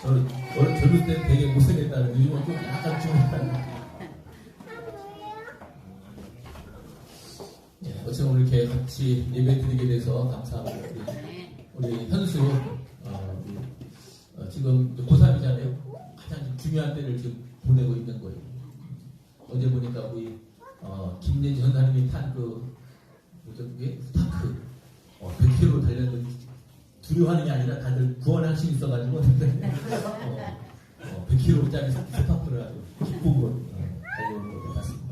저는 젊을 때 되게 못생겼다는 요즘은 좀 약간 좀 어쨌든 오늘 이렇게 같이 예배 드리게 돼서 감사합니다. 우리 현수 지금 고3이잖아요. 가장 중요한 때를 지금 보내고 있는 거예요. 어제 보니까 우리 김예지 전사님이 탄 그게 스타크 100km 달렸는데 두려워하는 게 아니라 다들 구원하심 있어가지고 100km짜리 스타크를 아주 기쁨으로 달려오는 것 같습니다.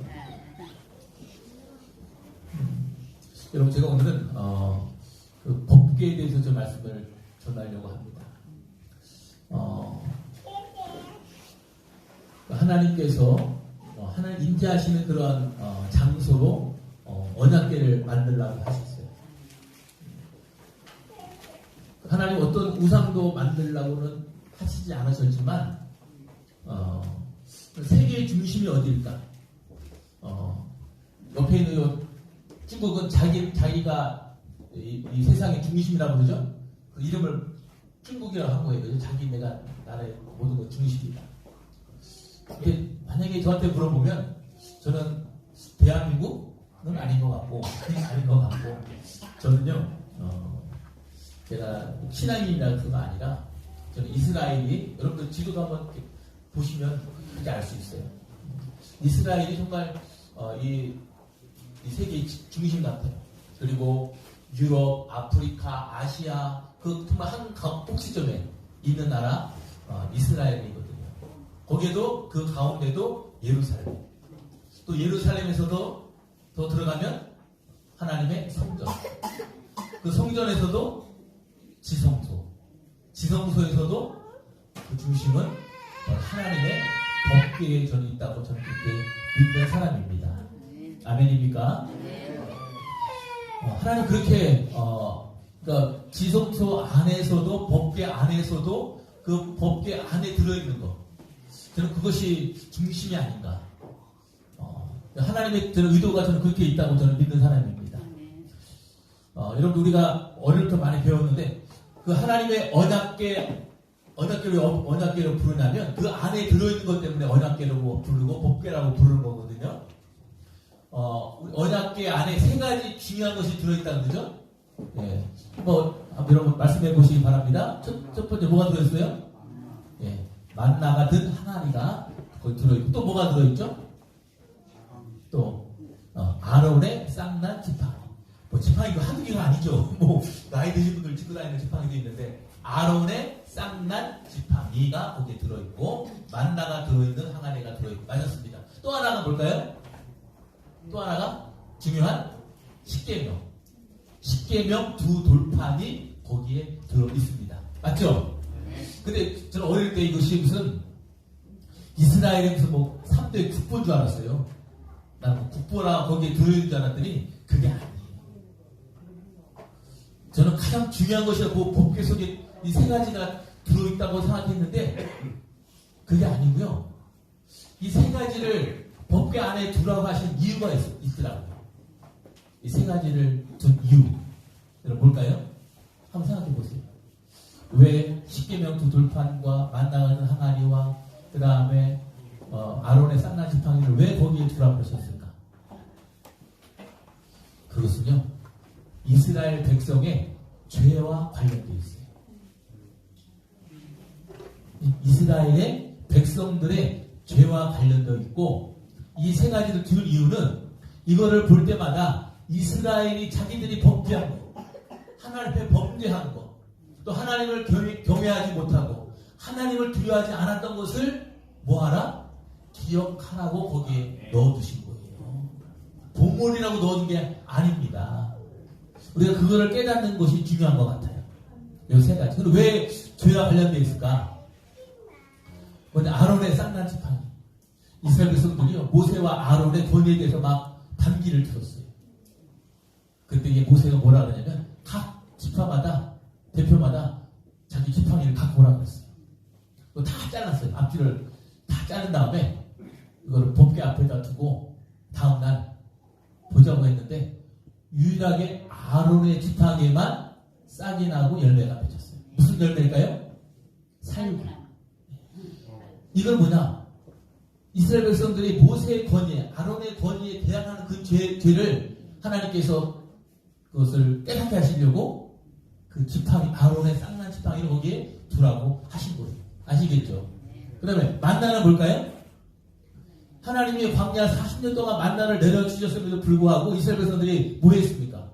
여러분, 제가 오늘은 그 법계에 대해서 좀 말씀을 전하려고 합니다. 하나님께서 하나님 임재하시는 그러한 장소로 언약궤를 만들라고 하셨어요. 하나님 어떤 우상도 만들라고는 하시지 않으셨지만 세계의 중심이 어디일까? 옆에 있는 요 중국은 자기가 이 세상의 중심이라고 그러죠? 그 이름을 중국이라고 한 거예요. 자기 내가 나라의 모든 것 중심이다. 근데 만약에 저한테 물어보면 저는 대한민국은 아닌 것 같고 아닌 것 같고 저는요 제가 신앙인이라서가 아니라 저는 이스라엘이 여러분들 지도도 한번 보시면 그렇게 알 수 있어요. 이스라엘이 정말 이 세계의 중심 같아요. 그리고 유럽, 아프리카, 아시아 그 정말 한 꼭지점에 있는 나라 이스라엘이거든요. 거기에도 그 가운데도 예루살렘. 또 예루살렘에서도 더 들어가면 하나님의 성전. 그 성전에서도 지성소. 지성소에서도 그 중심은 하나님의 법궤에 저는 있다고 저는 그렇게 믿는 사람입니다. 아멘입니까? 하나님 그렇게 그러니까 지성소 안에서도 법궤 안에서도 그 법궤 안에 들어있는 것. 저는 그것이 중심이 아닌가. 하나님의 저는 의도가 저는 그렇게 있다고 저는 믿는 사람입니다. 여러분 우리가 어릴 때 많이 배웠는데 그 하나님의 언약궤로 부르냐면 그 안에 들어있는 것 때문에 언약궤라고 부르고 법궤라고 부르는 거거든요. 언약궤 안에 세 가지 중요한 것이 들어있다는 거죠. 예. 여러분 말씀해 보시기 바랍니다. 첫 번째 뭐가 들어있어요? 예. 만나가 든 항아리가 거기 들어있고 또 뭐가 들어있죠? 또 아론의 쌍난 지팡이. 지팡이가 한두 개가 아니죠. 나이 드신 분들 짚고 다니는 지팡이도 있는데 아론의 쌍난 지팡이가 거기에 들어있고 만나가 들어있는 항아리가 들어있고 맞았습니다. 또 하나가 뭘까요? 또 하나가 중요한 십계명. 십계명 두 돌판이 거기에 들어있습니다. 맞죠? 근데 저는 어릴 때 이것이 무슨 이스라엘에서 3대 국보인 줄 알았어요. 나는 국보라 거기에 들어있는 줄 알았더니 그게 아니에요. 저는 가장 중요한 것이라고 법궤 속에 이 세 가지가 들어있다고 생각했는데 그게 아니고요. 이 세 가지를 법궤 안에 두라고 하신 이유가 있더라고요. 이 세 가지를 둔 이유. 여러분 뭘까요? 한번 생각해 보세요. 왜 십계명 두 돌판과 만나가는 항아리와 그 다음에 아론의 쌍난 지팡이를 왜 거기에 두라고 하셨을까? 그것은요. 이스라엘 백성의 죄와 관련되어 있어요. 이스라엘의 백성들의 죄와 관련되어 있고 이 세 가지를 둔 이유는 이거를 볼 때마다 이스라엘이 자기들이 범죄한 거, 하나님 앞에 범죄한 거, 또 하나님을 경외하지 못하고 하나님을 두려워하지 않았던 것을 뭐하라? 기억하라고 거기에 넣어두신 거예요. 본물이라고 넣어준 게 아닙니다. 우리가 그거를 깨닫는 것이 중요한 것 같아요. 이 세 가지. 그럼 왜 죄와 관련되어 있을까? 먼저 아론의 쌍난 지팡이. 이스라엘 백성들이요 모세와 아론의 권위에 대해서 막 반기를 들었어요. 그때 이게 모세가 뭐라 그러냐면 각 지파마다 대표마다 자기 지팡이를 갖고 오라고 했어요. 그거 다 잘랐어요. 앞뒤를 다 자른 다음에 이거를 법궤 앞에다 두고 다음날 보자고 했는데 유일하게 아론의 지팡이에만 싹이 나고 열매가 맺혔어요. 무슨 열매일까요? 살기. 이건 뭐냐? 이스라엘 백성들이 모세의 권위에, 아론의 권위에 대항하는 그 죄를 하나님께서 그것을 깨닫게 하시려고 그 지팡이, 아론의 쌍난 지팡이를 거기에 두라고 하신 거예요. 아시겠죠? 그 다음에 만나는 뭘까요? 하나님이 광야 40년 동안 만나를 내려주셨음에도 불구하고 이스라엘 백성들이 뭐 했습니까?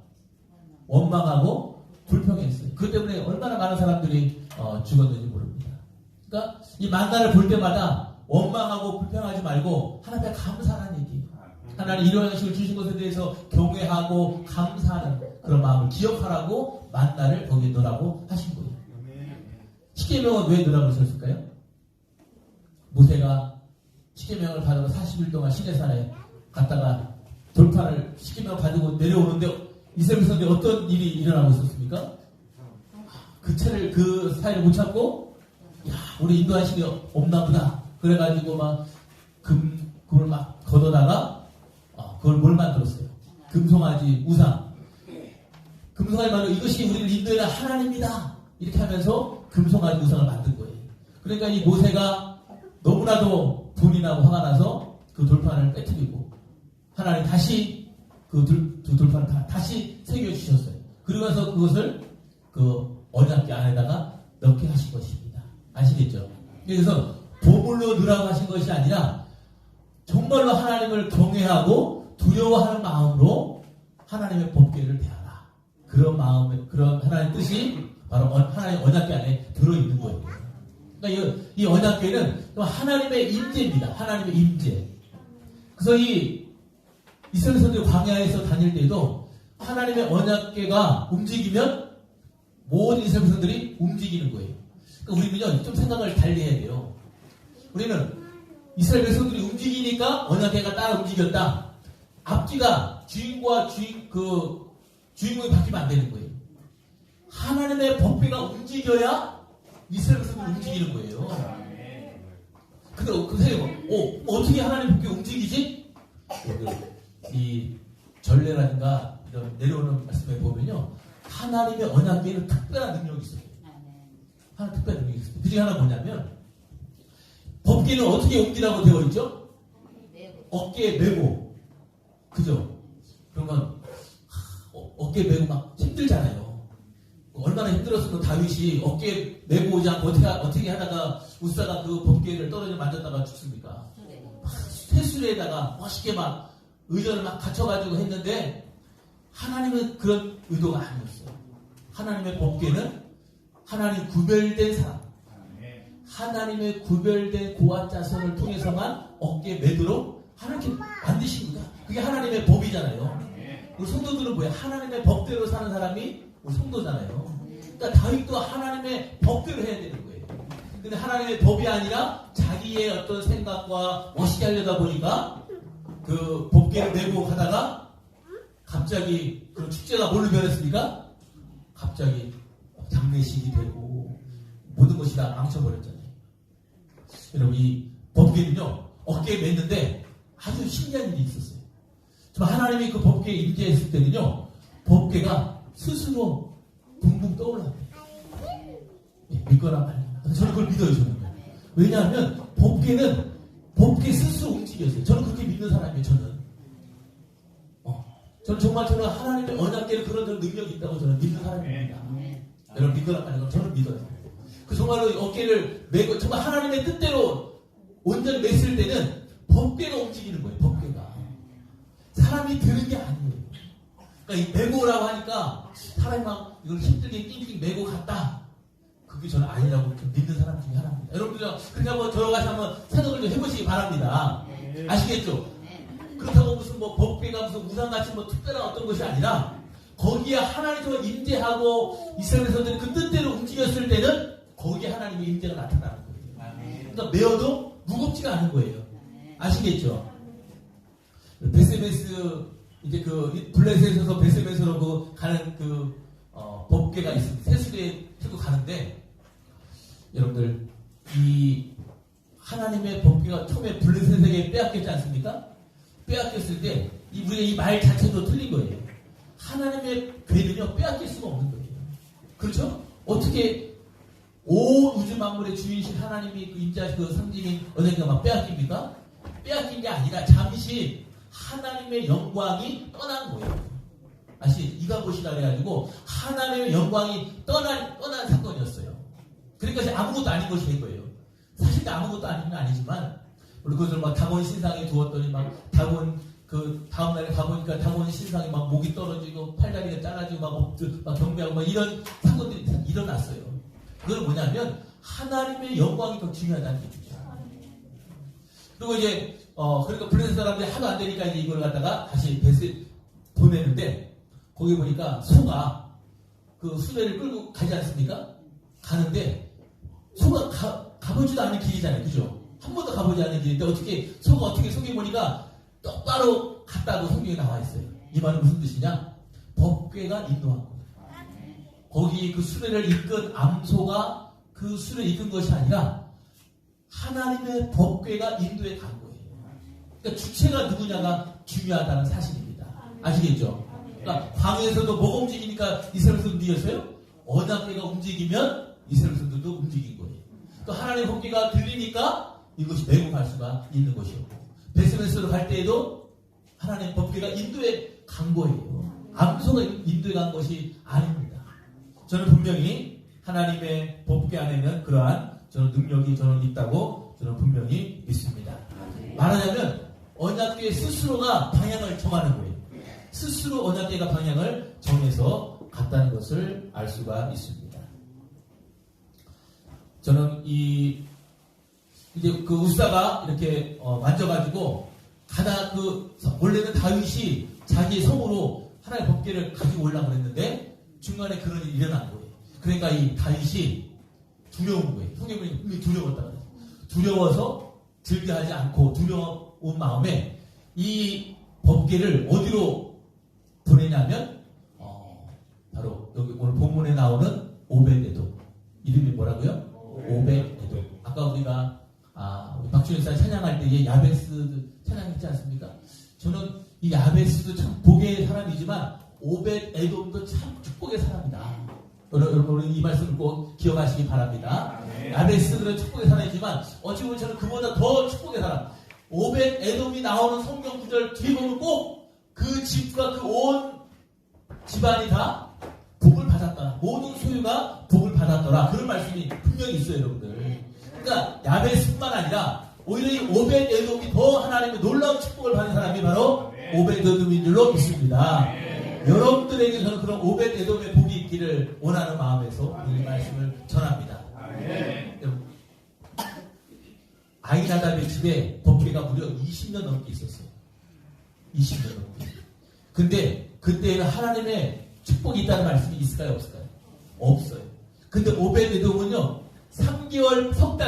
원망하고 불평했어요. 그것 때문에 얼마나 많은 사람들이 죽었는지 모릅니다. 그러니까 이 만나를 볼 때마다 원망하고 불평하지 말고 하나님 앞에 감사하는 얘기. 하나님 이런 양식을 주신 것에 대해서 경외하고 감사하는 그런 마음을 기억하라고 만나를 거기에 넣으라고 하신 거예요. 십계명은 왜 넣으라고 하셨을까요? 모세가 십계명을 받아서 40일 동안 시내산에 갔다가 돌판을 십계명을 가지고 내려오는데 이스라엘 백성들이 어떤 일이 일어나고 있었습니까? 그 채를 그 사이를 못 찾고 야 우리 인도한 신이 없나 보다 그래가지고 막 그걸 막 걷어다가 그걸 뭘 만들었어요? 금송아지 우상. 금송아지 말로 이것이 우리를 인도하는 하나님이다 이렇게 하면서 금송아지 우상을 만든 거예요. 그러니까 이 모세가 너무나도 분이 나고 화가 나서 그 돌판을 깨뜨리고 하나님 다시 그 두 돌판을 다시 새겨주셨어요. 그리고 나서 그것을 그 언약궤 안에다가 넣게 하신 것입니다. 아시겠죠? 그래서 보물로 넣으라고 하신 것이 아니라 정말로 하나님을 경외하고 두려워하는 마음으로 하나님의 법궤를 대하라. 그런 마음에 그런 하나님의 뜻이 바로 하나님의 언약궤 안에 들어있는 거예요. 그러니까 이 언약궤는 하나님의 임재입니다. 하나님의 임재. 그래서 이 이스라엘 백성들이 광야에서 다닐 때도 하나님의 언약궤가 움직이면 모든 이스라엘 백성들이 움직이는 거예요. 그러니까 우리는요 좀 생각을 달리 해야 돼요. 우리는 이스라엘 백성들이 움직이니까 언약궤가 따라 움직였다. 앞뒤가 주인과 주인공이 바뀌면 안 되는 거예요. 하나님의 법궤가 움직여야 이스라엘 백성들이 움직이는 거예요. 근데 선생님, 어떻게 하나님의 법궤가 움직이지? 이 전례라든가 이런 내려오는 말씀에 보면요, 하나님의 언약궤에는 특별한 능력이 있어요. 하나 특별한 능력이 있어요. 그 중에 하나 뭐냐면 법궤는 어떻게 옮기라고 되어 있죠? 어깨에 메고, 그죠? 그러면 어깨에 메고 막 힘들잖아요. 얼마나 힘들었으면 다윗이 어깨에 메고 오지 않고 어떻게 하다가 우사가 그 법궤를 떨어져 만졌다가 죽습니까? 쇠수레에다가 멋있게 막 의전을 막 갖춰가지고 했는데 하나님은 그런 의도가 아니었어요. 하나님의 법궤는 하나님 구별된 사람, 하나님의 구별된 고아 자손을 통해서만 어깨에 매도록 하나님께 만드신 거다. 그게 하나님의 법이잖아요. 우리 성도들은 뭐야? 하나님의 법대로 사는 사람이 우리 성도잖아요. 그러니까 다윗도 하나님의 법대로 해야 되는 거예요. 근데 하나님의 법이 아니라 자기의 어떤 생각과 멋있게 하려다 보니까 그 법궤를 메고 가다가 갑자기 그 축제가 뭘로 변했습니까? 갑자기 장례식이 되고 모든 것이 다 망쳐버렸잖아요. 여러분 이 법궤는요 어깨에 맸는데 아주 신기한 일이 있었어요. 정말 하나님이 그 법궤에 임재했을 때는요 법궤가 스스로 붕붕 떠올랐대요. 믿거나 말거나. 저는 그걸 믿어요. 저는. 왜냐하면 법궤 스스로 움직였어요. 저는 그렇게 믿는 사람이에요. 저는 하나님의 언약궤를 그런 능력이 있다고 저는 믿는 사람입니다. 여러분 믿거나 말거나 저는 믿어요. 그 정말로 어깨를 메고 정말 하나님의 뜻대로 온전히 맸을 때는 법궤가 움직이는 거예요. 법궤가 사람이 드는 게 아니에요. 그러니까 이 메고 오라고 하니까 사람이 막 이걸 힘들게 낑낑 메고 갔다. 그게 저는 아니라고 믿는 사람 중에 하나입니다. 여러분들 그렇게 한번 들어가서 한번 생각을 좀 해보시기 바랍니다. 아시겠죠? 그렇다고 무슨 뭐 법궤가 무슨 우상같이 뭐 특별한 어떤 것이 아니라 거기에 하나님과 임재하고 이스라엘 백성들이 그 뜻대로 움직였을 때는 거기에 하나님의 임재가 나타나는 거예요. 그러니까 메어도 무겁지가 않은 거예요. 아시겠죠? 베세메스 이제 그 블레셋에서 베세메스로 그 가는 그 법궤가 있습니다. 새수레에 타고 가는데 여러분들 이 하나님의 법궤가 처음에 블레셋에게 빼앗겼지 않습니까? 빼앗겼을 때 우리가 이 말 자체도 틀린 거예요. 하나님의 궤는요 빼앗길 수가 없는 거예요. 그렇죠? 어떻게 온 우주 만물의 주인이신 하나님이 그 임재하신 그 상징인 언젠가 막 빼앗깁니까? 빼앗긴 게 아니라 잠시 하나님의 영광이 떠난 거예요. 이가 보시라 그래가지고 하나님의 영광이 떠난 사건이었어요. 그러니까 아무것도 아닌 것이 된 거예요. 사실 아무것도 아닌 건 아니지만 우리 그것을 막 다곤 신상에 두었더니 막 다곤 그 다음날에 가보니까 다곤 신상에 막 목이 떨어지고 팔다리가 잘라지고 막 경배하고 막 이런 사건들이 일어났어요. 그건 뭐냐면 하나님의 영광이 더 중요하다는 얘기죠. 그리고 이제 그러니까 블레셋 사람들이 하도 안 되니까 이제 이걸 갖다가 다시 벳을 보내는데 거기 보니까 소가 그 수레를 끌고 가지 않습니까? 가는데 소가 가보지도 않은 길이잖아요. 그죠? 한 번도 가보지 않은 길인데 소가 어떻게 속에 보니까 똑바로 갔다고 성경에 나와 있어요. 이 말은 무슨 뜻이냐? 법궤가 인도한 거예요. 거기 그 수레를 이끈 암소가 그 수레를 이끈 것이 아니라 하나님의 법궤가 인도에 간 거예요. 그러니까 주체가 누구냐가 중요하다는 사실입니다. 아시겠죠? 그러니까 광야에서도 뭐가 움직이니까 이스라엘 백성도 움직였어요? 언약궤가 움직이면 이스라엘 백성들도 움직인 거예요. 또 하나님의 법궤가 들리니까 이것이 매국할 수가 있는 것이었고 베스메스로 갈 때에도 하나님의 법궤가 인도에 간 거예요. 암소가 인도에 간 것이 아닙니다. 저는 분명히 하나님의 법궤 안에는 그러한 저는 능력이 저는 있다고 저는 분명히 믿습니다. 말하자면 언약궤 스스로가 방향을 정하는 거예요. 스스로 언약궤가 방향을 정해서 갔다는 것을 알 수가 있습니다. 저는 이제 그 우사가 이렇게 만져가지고 가다 원래는 다윗이 자기 성으로 하나님의 법궤를 가지고 올라고 그랬는데 중간에 그런 일이 일어난 거예요. 그러니까 이 다윗이 두려운 거예요. 성경에 보면 두려웠다 그래요. 두려워서 들게 하지 않고 두려운 마음에 이 법궤를 어디로 보내냐면 바로 여기 오늘 본문에 나오는 오벳에돔. 이름이 뭐라고요? 오벳에돔. 아까 우리가 우리 박준일사 찬양할 때 야베스 찬양했지 않습니까? 저는 이 야베스도 참 복의 사람이지만 오벳에돔도 참 축복의 사람이다. 여러분 이 말씀을 꼭 기억하시기 바랍니다. 야베스들은 축복의 사람이지만 어찌 보면 저는 그보다 더 축복의 사람. 오벳에돔이 나오는 성경 구절 뒤에 보면 꼭 그 집과 그 온 집안이 다 복을 받았더라. 모든 소유가 복을 받았더라. 그런 말씀이 분명히 있어요, 여러분들. 그러니까 야베스뿐만 아니라 오히려 이 오벳에돔이 더 하나님의 놀라운 축복을 받은 사람이 바로 오벳에돔인 줄로 믿습니다. 여러분들에게 저는 그런 오벳에돔의 복이 있기를 원하는 마음에서 이 말씀을 전합니다. 아히나답의 집에 법궤가 무려 20년 넘게 있었어요. 20년 넘게. 근데 그때는 하나님의 축복이 있다는 말씀이 있을까요? 없을까요? 없어요. 근데 오벳에돔은요 3개월 석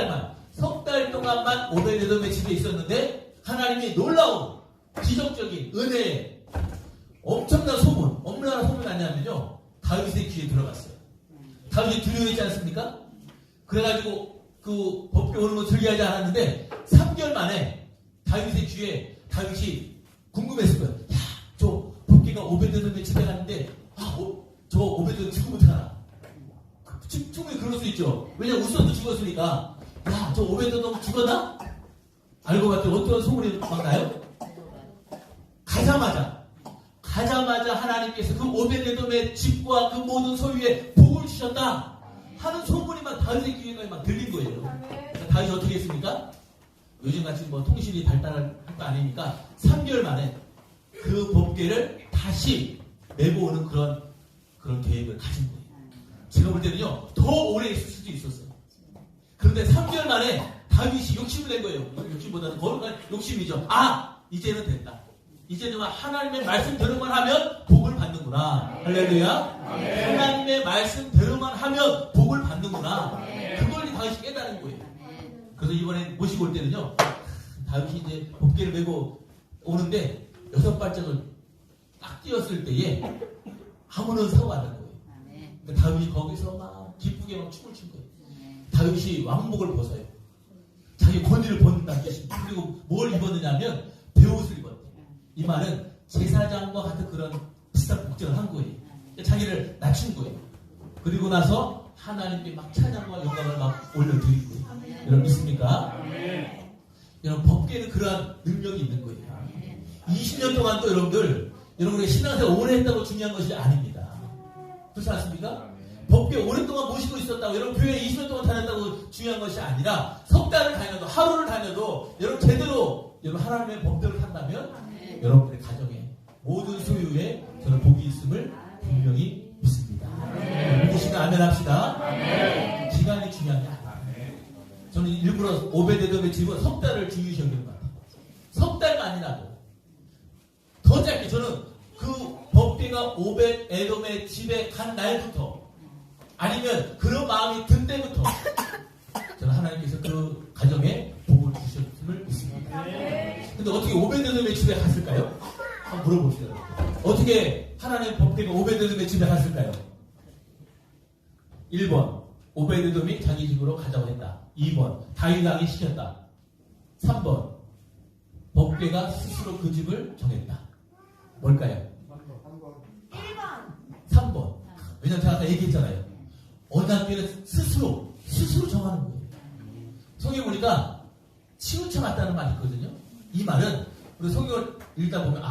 달 동안만 오벳에돔의 집에 있었는데 하나님이 놀라운 기적적인 은혜에 엄청난 소문, 얼마나 소문이 났냐면요 다윗의 귀에 들어갔어요. 다윗이 두려워했지 않습니까? 그래가지고 그 법궤 오는 거 즐겨하지 않았는데 3개월 만에 다윗의 귀에 다윗이 궁금했을 거예요. 야, 저 법궤가 오벳에돔의 집에 갔는데 저 오벳에돔 죽으면 어떡하나? 충분히 그럴 수 있죠. 왜냐면 우선도 죽었으니까. 야, 저 오벳에돔 죽었나? 알고 봤더니 어떤 소문이 막 나요? 가자마자 하나님께서 그 오벳에돔의 집과 그 모든 소유에 복을 주셨다 하는 소문이 막 다윗의 귀에 막 들린 거예요. 그러니까 다윗이 어떻게 했습니까? 요즘같이 뭐 통신이 발달할 거 아니니까 3개월 만에 그 법궤를 다시 메고 오는 그런 계획을 가진 거예요. 제가 볼 때는요 더 오래 있을 수도 있었어요. 그런데 3개월 만에 다윗이 욕심을 낸 거예요. 욕심보다는 거룩한 욕심이죠. 이제는 됐다. 이제는 하나님의 말씀대로만 하면 복을 받는구나. 할렐루야. 하나님의 말씀대로만 하면 복을 받는구나. 그걸 다윗이 깨달은 거예요. 그래서 이번에 모시고 올 때는요 다윗이 이제 법궤를 메고 오는데 6발짝을 딱 뛰었을 때에 아무런 사고가 안 난 거예요. 그러니까 다윗이 거기서 막 기쁘게 막 춤을 춘 거예요. 다윗이 왕복을 벗어요. 자기 권위를 벗는다는 뜻입니다. 그리고 뭘 입었느냐면 베옷을 입었대요. 이 말은 제사장과 같은 그런 비슷한 복장을 한 거예요. 자기를 낮춘 거예요. 그리고 나서 하나님께 막 찬양과 영광을 막 올려드리고. 여러분 믿습니까? 여러분 법궤는 그러한 능력이 있는 거예요. 20년 동안 또 여러분의 신앙생활 오래 했다고 중요한 것이 아닙니다. 그렇지 않습니까? 법궤 오랫동안 모시고 있었다고, 여러분 교회 20년 동안 다녔다고 중요한 것이 아니라 석 달을 다녀도, 하루를 다녀도 여러분 제대로 여러분 하나님의 법궤를 한다면 여러분의 가정에 모든 소유에 저는 복이 있음을 분명히 믿습니다. 믿으시면 아멘 합시다. 기간이 중요한 게 아니에요. 저는 일부러 오베데돔의 집은 석 달을 중요시 여기는 것 같아요. 석 달만이라도 더 짧게, 저는 그 법궤가 오베데돔의 집에 간 날부터, 아니면 그런 마음이 든 때부터 저는 하나님께서 그 가정에 복을 주셨음을 믿습니다. 근데 어떻게 오베데돔의 집에 갔을까요? 한번 물어봅시다. 어떻게 하나님의 법궤가 오베데돔의 집에 갔을까요? 1번, 오베데돔이 자기 집으로 가자고 했다. 2번, 다윗 왕이 시켰다. 3번, 법궤가 스스로 그 집을 정했다. 뭘까요? 3번. 왜냐면 제가 아까 얘기했잖아요. 언약궤는 스스로 정하는 거예요. 성경 보니까 치우쳐 갔다는 말이 있거든요. 이 말은 우리 성경을 읽다 보면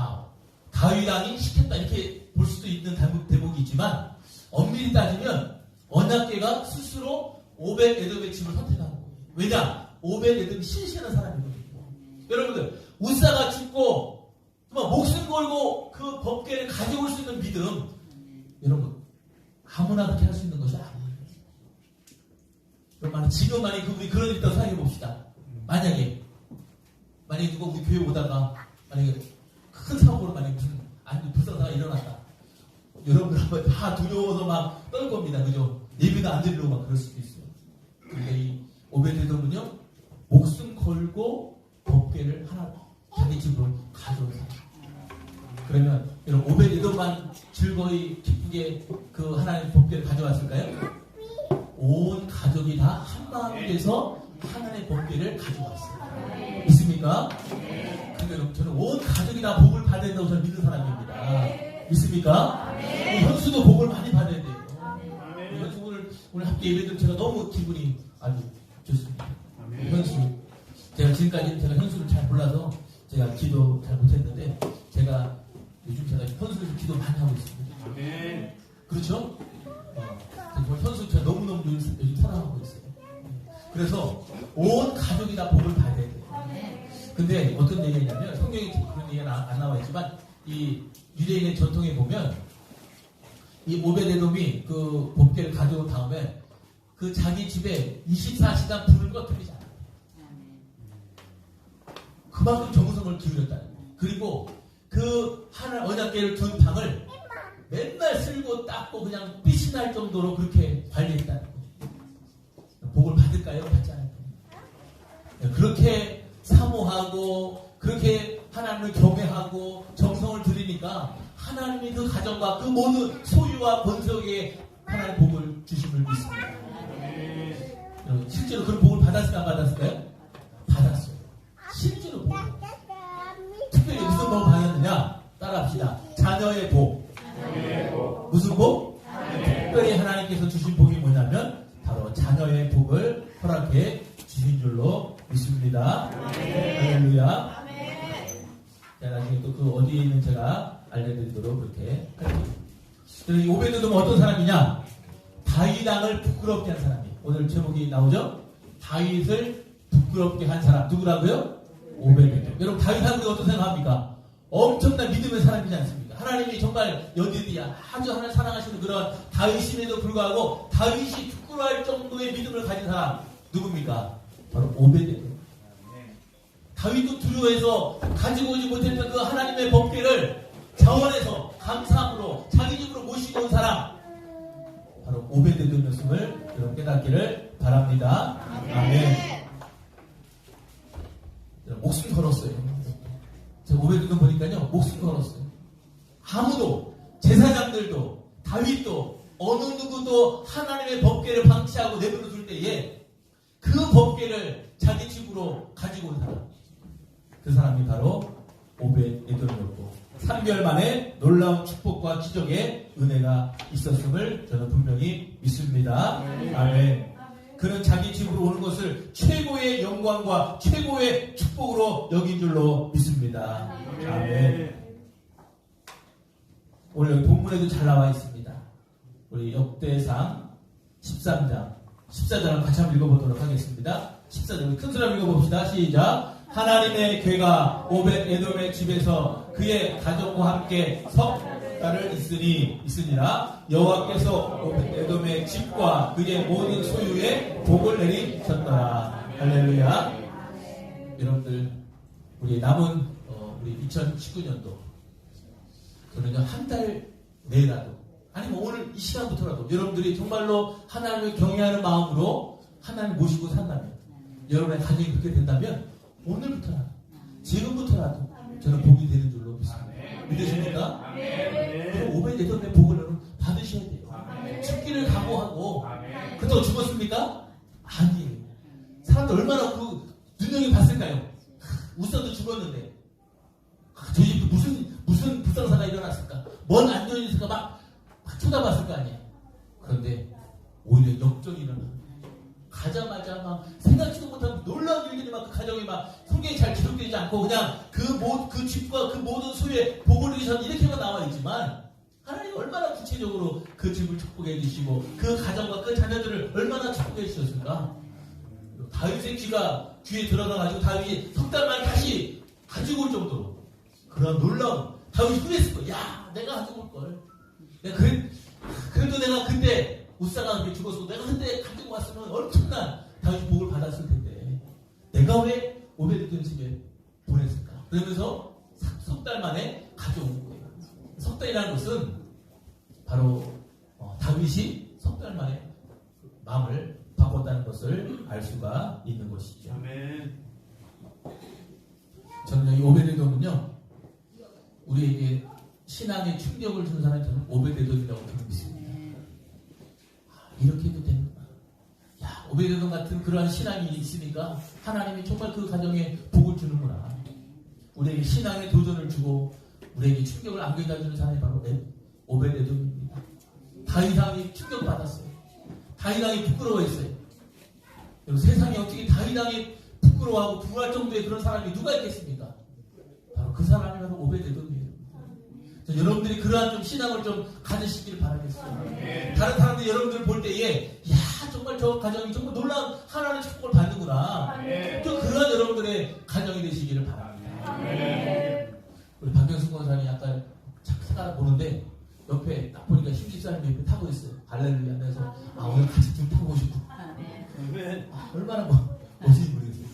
다윗 왕이 시켰다 이렇게 볼 수도 있는 대목이 있지만, 엄밀히 따지면 언약궤가 스스로 오벳에돔의 집을 선택한 거예요. 왜냐? 오벳에돔이 신실한 사람이거든요. 여러분들, 우사가 죽고 목숨 걸고 그 법궤를 가져올 수 있는 믿음, 여러분 아무나 그렇게 할 수 있는 것이 아니에요. 그럼 지금 만약에 우리 그런 일 있다고 생각해 봅시다. 만약에 누가 우리 교회 오다가 만약에 큰 사고로 만약에 무슨 불상사가 일어났다. 여러분들 한번 다 두려워서 막 떨 겁니다. 그죠? 예배도 안 드리려고 막 그럴 수도 있어요. 근데 이 오베데돔은요, 목숨 걸고 법궤를 하나 자기 집으로 가져온 사람. 그러면 여러분 오베데돔만 즐거이 기쁘게 그 하나님 법궤를 가져왔을까요? 온 가족이 다 한마음이 돼서 하나님의 법궤를 가져왔어요. 있습니까? 근데 저는 온 가족이 다 복을 받아야 된다고 저는 믿는 사람입니다. 있습니까? 현수도 복을 많이 받아야 돼요. 현수 오늘 함께 예배드리면 제가 너무 기분이 아주 좋습니다. 현수, 제가 지금까지 제가 현수를 잘 몰라서 제가 기도 잘 못했는데, 요즘 제가 현수를 기도 많이 하고 있습니다. 그렇죠? 현수 제가 너무너무 요즘 사랑하고 있어요. 그래서 온 가족이 다 복을 받아야 돼요. 근데 어떤 얘기냐면, 성경에 그런 얘기가 안 나와 있지만, 이 유대인의 전통에 보면 이 오베데돔이 그 법궤를 가져온 다음에 그 자기 집에 24시간 불을 꺼뜨리지 않아요. 그만큼 정성을 기울였다는 거예요. 그리고 그 하나 언약궤를 둔 방을 맨날 쓸고 닦고 그냥 빛이 날 정도로 그렇게 관리했다는 거예요. 복을 받을까요? 받지 않을까요? 그렇게 사모하고 그렇게 하나님을 경외하고 정성을 들이니까 하나님이 그 가정과 그 모든 소유와 권속에 하나님의 복을 주심을 믿습니다. 실제로 그런 복을 받았을까 안 받았을까요? 받았어요. 실제로 복을. 특별히 무슨 복을 받았느냐? 따라합시다. 자녀의 복. 무슨 복? 특별히 하나님께서 주신 복이 뭐냐면 바로 자녀의 복을 허락해 주신 줄로 믿습니다. 할렐루야. 자, 나중에 또 그 어디에 있는 제가 알려드리도록 그렇게 할게요. 이 오베데돔은 어떤 사람이냐? 다윗 왕을 부끄럽게 한 사람이에요. 오늘 제목이 나오죠? 다윗을 부끄럽게 한 사람. 누구라고요? 오베데돔. 여러분, 다윗 왕이 어떤 생각합니까? 엄청난 믿음의 사람이지 않습니까? 하나님이 정말 여디디야 아주 하나님 사랑하시는 그런 다윗임에도 불구하고 다윗이 부끄러워할 정도의 믿음을 가진 사람 누굽니까? 바로 오베데돔. 다윗도 두려워해서 가지고 오지 못했던 그 하나님의 법궤를 자원해서 감사함으로 자기 집으로 모시고 온 사람, 바로 오베데돔이었음을 여러분 깨닫기를 바랍니다. 아멘. 목숨 걸었어요. 제가 오베데돔 보니까요, 목숨 걸었어요. 아무도, 제사장들도 다윗도 어느 누구도 하나님의 법궤를 방치하고 내버려 둘 때에 그 법궤를 자기 집으로 가지고 온 사람, 그 사람이 바로 오벳에돔이었고 3개월 만에 놀라운 축복과 기적의 은혜가 있었음을 저는 분명히 믿습니다. 아멘. 그는 자기 집으로 오는 것을 최고의 영광과 최고의 축복으로 여긴 줄로 믿습니다. 아멘. 오늘 여기 본문에도 잘 나와 있습니다. 우리 역대상 13장 14장을 같이 한번 읽어보도록 하겠습니다. 14장 큰 소리로 읽어봅시다. 시작. 하나님의 괴가 오벳에돔의 집에서 그의 가족과 함께 석 달을 있으니라. 여호와께서 오벳에돔의 집과 그의 모든 소유에 복을 내리셨더라. 할렐루야. 여러분들 우리 남은 우리 2019년도 저는 한 달 내라도 아니면 오늘 이 시간부터라도 여러분들이 정말로 하나님을 경외하는 마음으로 하나님을 모시고 산다면 여러분의 가정이 그렇게 된다면 오늘부터라도 지금부터라도 저는 복이 되는 줄로 믿습니다. 믿으십니까? 그 오벳에돔의 복을 여러분 받으셔야 돼요. 죽기를 각오하고 그렇다고 죽었습니까? 아니에요. 사람들 얼마나 그 눈여겨 봤을까요? 우사도 죽었는데 저 집도 무슨 불상사가 일어났을까? 뭔 안전이 있을까? 막 쳐다봤을 거 아니에요. 그런데 오히려 역전이 일어납니다. 가자마자 막 생각지도 못한 놀라운 일들이 막 그 가정이 막 성경에 잘 기록되지 않고 그냥 그 집과 그 모든 소유에 복을 누리셨 이렇게만 나와 있지만 하나님 얼마나 구체적으로 그 집을 축복해 주시고 그 가정과 그 자녀들을 얼마나 축복해 주셨을까? 다윗의 귀에 들어가가지고 다윗이 석 달 만에 다시 가지고 올 정도로 그런 놀라운 다윗이 후회했을 거야. 야, 내가 가지고 올 걸. 그래도 내가 그때 우사가 그렇게 죽었어. 내가 그때 가지고 왔으면 엄청난 다윗이 복을 받았을 텐데 내가 왜 오벳에돔 집에 보냈을까? 그러면서 석 달 만에 가져온 거예요. 석 달이라는 것은 바로 다윗이 석 달 만에 마음을 바꿨다는 것을 알 수가 있는 것이죠. 아멘. 저는 이 오벳에돔은요 우리에게 신앙에 충격을 준 사람이 저는 오벳에돔이라고 믿습니다. 이렇게 해도 되는구나. 야, 오벳에돔 같은 그러한 신앙이 있으니까 하나님이 정말 그 가정에 복을 주는구나. 우리에게 신앙의 도전을 주고 우리에게 충격을 안겨다 주는 사람이 바로 오벳에돔입니다. 다윗 왕이 충격받았어요. 다윗 왕이 부끄러워했어요. 세상에 어떻게 다윗 왕이 부끄러워하고 부할 정도의 그런 사람이 누가 있겠습니까? 바로 그 사람이 바로 오벳에돔이에요. 여러분들이 그러한 좀 신앙을 좀 가지시길 바라겠어요. 다른 사람들이 여러분들을 볼 때에 야 정말 저 가정이 정말 놀라운 하나님의 축복을 받는구나. 또 그러한 여러분들의 가정이 되시기를 바랍니다. 우리 박경수 권사님이 약간 착사가 보는데 옆에 딱 보니까 심집사님 옆에 타고 있어요. 할렐루야 하면서 오늘 같이 좀 타고 싶고 얼마나 멋있는지 모르겠어요.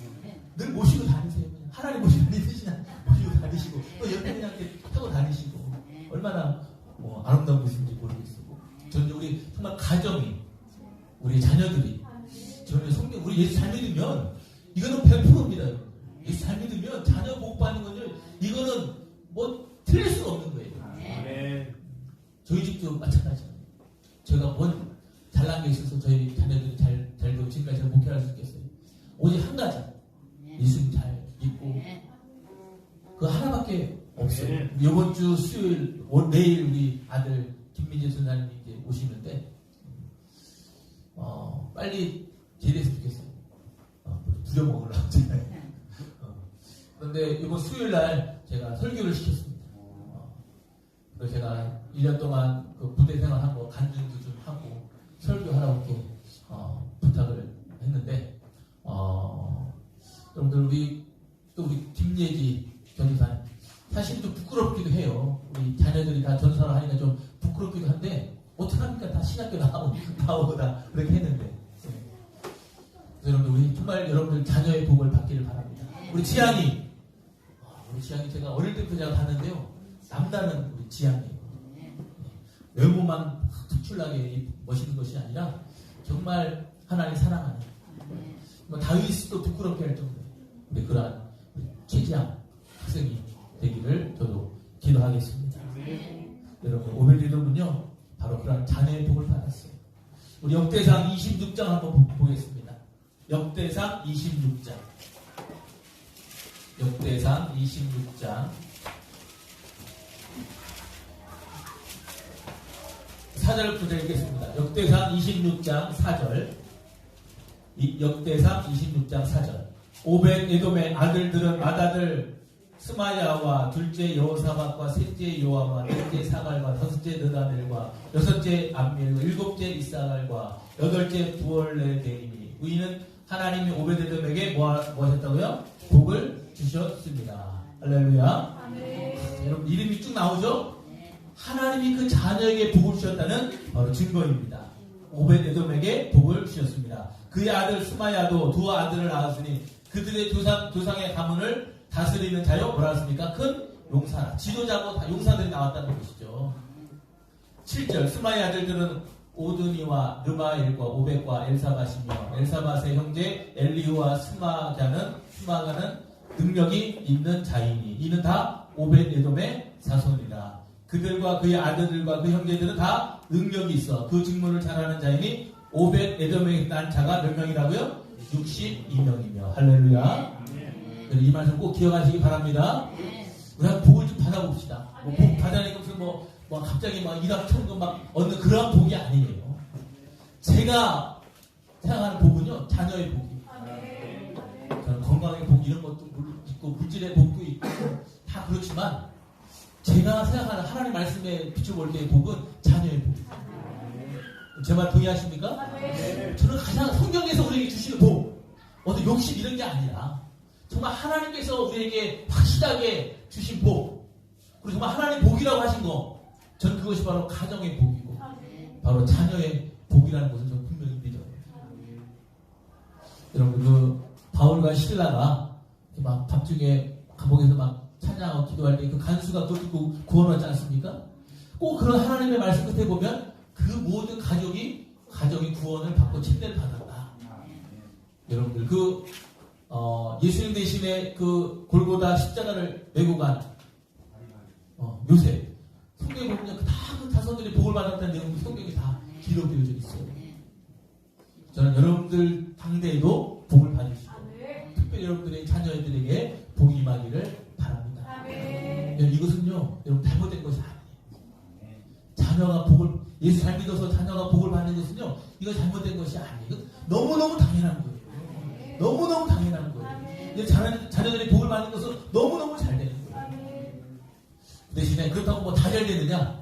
늘 모시고 다니세요. 그냥 하나님 모시고 다니시냐 모시고 다니시고 또 옆에 그냥 이렇게 타고 다니시고 얼마나 아름다운 모습인지 모르겠어요. 저는 우리 정말 가정이 우리 자녀들이 저는 성경 우리 예수 잘 믿으면 이거는 100%입니다. 예수 잘 믿으면 자녀 복 받는 거는 이거는 뭐 틀릴 수가 없는 거예요. 저희 집도 마찬가지예요. 제가 뭔 잘난 게 있어서 저희 자녀들이 잘 되고 지금까지 목회할 수 있겠어요. 오직 한 가지 예수님 잘 믿고 그 하나밖에 없어요. 이번 주 수요일 내일 우리 아들 김민재 선생님이 이제 오시는데 빨리 제대했으면 좋겠어요. 부려먹으려고 제가. 그런데 이번 수요일 날 제가 설교를 시켰습니다. 그래서 제가 1년 동안 그 부대 생활한 거 간증도 좀 하고 설교하라고 이렇게 부탁을 했는데 여러분들 우리 김예지 전사님 사실 좀 부끄럽기도 해요. 우리 자녀들이 다 전사를 하니까 좀 부끄럽기도 한데 어떡합니까? 다 신학교 나오다 그렇게 했는데 그래서 여러분들 우리 정말 여러분들 자녀의 복을 받기를 바랍니다. 우리 지향이 제가 어릴 때부터 제가 봤는데요. 남다른 우리 지향이에요. 외모만 특출나게 멋있는 것이 아니라 정말 하나님 사랑하는 다윗도 부끄럽게 할 정도로 우리 그러한 최지향 학생이 되기를 저도 기도하겠습니다. 여러분 오벳에돔은요 바로 그런 자녀의 복을 받았어요. 우리 역대상 26장 한번 보겠습니다. 역대상 26장 4절 구절 읽겠습니다. 역대상 26장 4절. 역대상 26장 4절. 오벳 에돔의 아들들은 맏아들 스마야와 둘째 여호사밧과 셋째 요아와 넷째 사갈과 다섯째 느다넬과 여섯째 암미엘과 일곱째 이사갈과 여덟째 부올레데이니 이는 하나님이 오벳 에돔에게 뭐 하셨다고요? 복을 주셨습니다. 할렐루야. 아멘. 여러분 이름이 쭉 나오죠? 하나님이 그 자녀에게 복을 주셨다는 바로 증거입니다. 오벳 에돔에게 복을 주셨습니다. 그의 아들 스마야도 두 아들을 낳았으니 그들의 조상의 가문을 다스리는 자요 뭐라 했습니까? 큰 용사, 지도자고 다 용사들이 나왔다는 것이죠. 7절 스마의 아들들은 오드니와 르바엘과 오벳과 엘사밧이며 엘사밧의 형제 엘리후와 스마가는 능력이 있는 자이니 이는 다 오벳 에돔의 자손이라. 그들과 그의 아들들과 그 형제들은 다 능력이 있어 그 직무를 잘하는 자이니 오벳 에돔에 난 자가 몇 명이라고요? 62명이며 할렐루야. 이 말씀 꼭 기억하시기 바랍니다. 우리 한 복을 좀 받아봅시다. 복 받아내니까 무슨 갑자기 일확천금 얻는 그런 복이 아니에요. 제가 생각하는 복은요, 자녀의 복이에요. 저는 건강의 복 이런 것도 있고 물질의 복도 있고 다 그렇지만 제가 생각하는 하나님 말씀에 비춰볼 때의 복은 자녀의 복이에요. 제 말 동의하십니까? 저는 가장 성경에서 우리에게 주시는 복, 어떤 욕심 이런 게 아니라 정말 하나님께서 우리에게 확실하게 주신 복, 그리고 정말 하나님 복이라고 하신 거, 전 그것이 바로 가정의 복이고 바로 자녀의 복이라는 것을 저는 분명히 믿어요. 여러분 그 바울과 실라가 막 밤중에 감옥에서 막 찬양하고 기도할 때 그 간수가 그걸 듣고 구원하지 않습니까? 꼭 그런 하나님의 말씀 끝에 보면 그 모든 가정이 구원을 받고 침례를 받았다. 여러분들 예수님 대신에 그 골고다 십자가를 메고 간 요셉 성경에 보면 그 자손들이 복을 받았다는 내용이 성경에 다 기록되어져 있어요. 저는 여러분들 당대에도 복을 받으시고 특별히 여러분들의 자녀들에게 복이 임하기를 바랍니다. 이것은요 여러분 잘못된 것이 아니에요. 자녀가 예수 잘 믿어서 자녀가 복을 받는 것은요 이거 잘못된 것이 아니에요. 너무너무 당연한 거예요. 너무너무 당연한 거예요. 자녀들이 복을 받는 것은 너무너무 잘 되는 거예요. 대신에 그렇다고 다 잘 되느냐?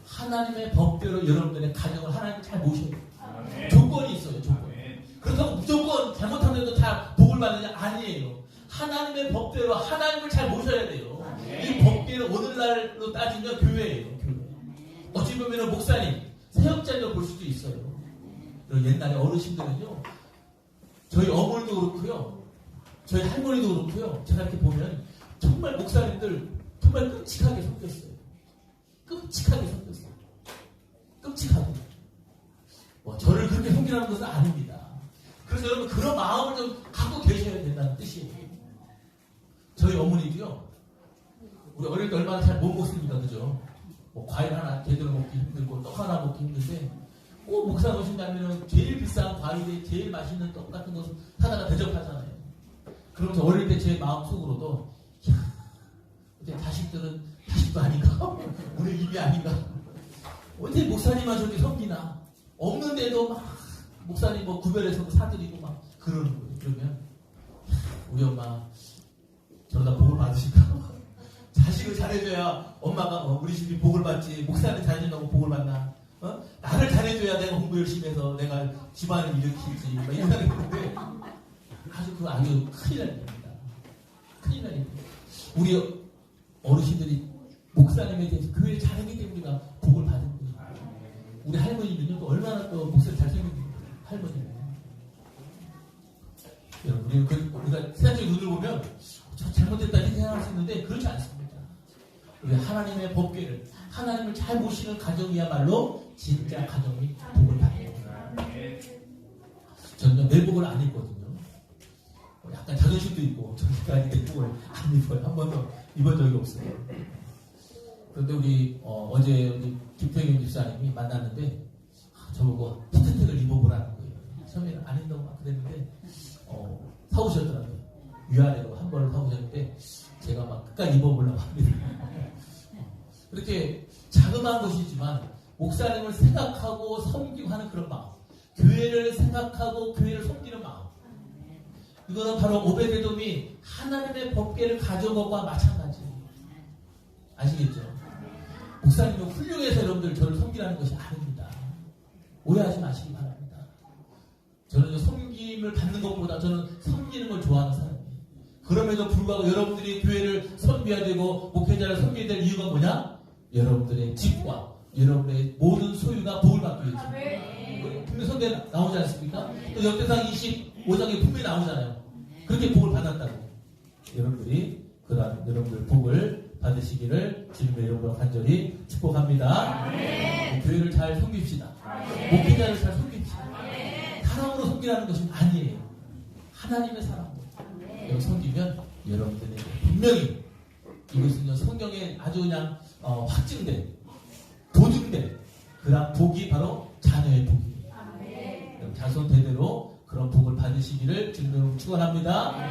하나님의 법대로 여러분들의 가정을 하나님 잘 모셔야 돼요. 조건이 있어요. 조건. 그렇다고 무조건 잘못하면도 다 복을 받느냐? 아니에요. 하나님의 법대로 하나님을 잘 모셔야 돼요. 이 법대로 오늘날로 따지면 교회예요. 교회. 어찌 보면 목사님, 사역자로 볼 수도 있어요. 옛날에 어르신들은요, 저희 어머니도 그렇고요, 저희 할머니도 그렇고요, 제가 이렇게 보면 정말 목사님들 정말 끔찍하게 생겼어요. 끔찍하게 생겼어요. 끔찍하게. 저를 그렇게 섬기라는 것은 아닙니다. 그래서 여러분 그런 마음을 좀 갖고 계셔야 된다는 뜻이에요. 저희 어머니도요, 우리 어릴 때 얼마나 잘 못 먹습니다. 그죠? 과일 하나 제대로 먹기 힘들고 떡 하나 먹기 힘든데 꼭 목사 오신다면 제일 비싼 과일에 제일 맛있는 떡 같은 것을 사다가 대접하잖아요. 그러면서 어릴 때 제 마음속으로도 자식들은 자식도 아닌가? 우리 입이 아닌가? 어떻게 목사님만 저렇게 섬기나? 없는데도 막 목사님 구별해서 사드리고 막 그러는 거예요. 그러면 우리 엄마 저러다 복을 받으실까? 자식을 잘해줘야 엄마가 우리 집이 복을 받지, 목사님 잘해준다고 복을 받나? 나를 잘해줘야 내가 공부 열심히 해서 내가 집안을 일으키지 막 이런 생각이 드는데 아주 큰일 날 일입니다. 큰일 날 일입니다. 우리 어르신들이 목사님에 대해서 교회를 잘하기 때문에 우리가 복을 받은 거예요. 우리 할머니는요 또 얼마나 또 목사를 잘생긴 할머니예요. 여러분 우리가 세상적인 눈을 보면 저 잘못됐다 이렇게 생각할 수 있는데 그렇지 않습니다. 우리 하나님의 법궤를 하나님을 잘 모시는 가정이야말로 진짜 가정이 복을 받는 거예요. 저는 내복을 안 입거든요. 약간 자존심도 있고 저기까지 내복을 안 입어요. 한 번도 입은 적이 없어요. 그런데 우리 어제 우리 김평현 집사님이 만났는데 저보고 히트텍을 입어보라는 거예요. 처음에는 안 입는다고 막 그랬는데 사오셨더라고요. 위아래로 한 벌을 사오셨는데 제가 막 끝까지 입어보려고 합니다. 그렇게 자그마한 것이지만 목사님을 생각하고 섬기고 하는 그런 마음, 교회를 생각하고 교회를 섬기는 마음, 이거는 바로 오베데돔이 하나님의 법궤를 가져온 것과 마찬가지예요. 아시겠죠? 목사님은 훌륭해서 여러분들 저를 섬기라는 것이 아닙니다. 오해하지 마시기 바랍니다. 저는 섬김을 받는 것보다 저는 섬기는 걸 좋아하는 사람이에요. 그럼에도 불구하고 여러분들이 교회를 섬겨야 되고 목회자를 섬겨야 될 이유가 뭐냐? 여러분들의 집과 여러분의 모든 소유가 복을 받기 위해서. 분명히 성경에 나오지 않습니까? 또 역대상 25장에 분명히 나오잖아요. 그렇게 복을 받았다고. 여러분들이 그러한 여러분들 복을 받으시기를 주님의 이름으로 간절히 축복합니다. 교회를 잘 섬깁시다. 목회자를 잘 섬깁시다. 사랑으로 섬기라는 것이 아니에요. 하나님의 사랑으로 섬기면 여러분들에게 분명히 이것은 성경에 아주 그냥 확증된, 도증된 그런 복이 바로 자녀의 복이에요. 자손 대대로 그런 복을 받으시기를 주님으로 축원합니다.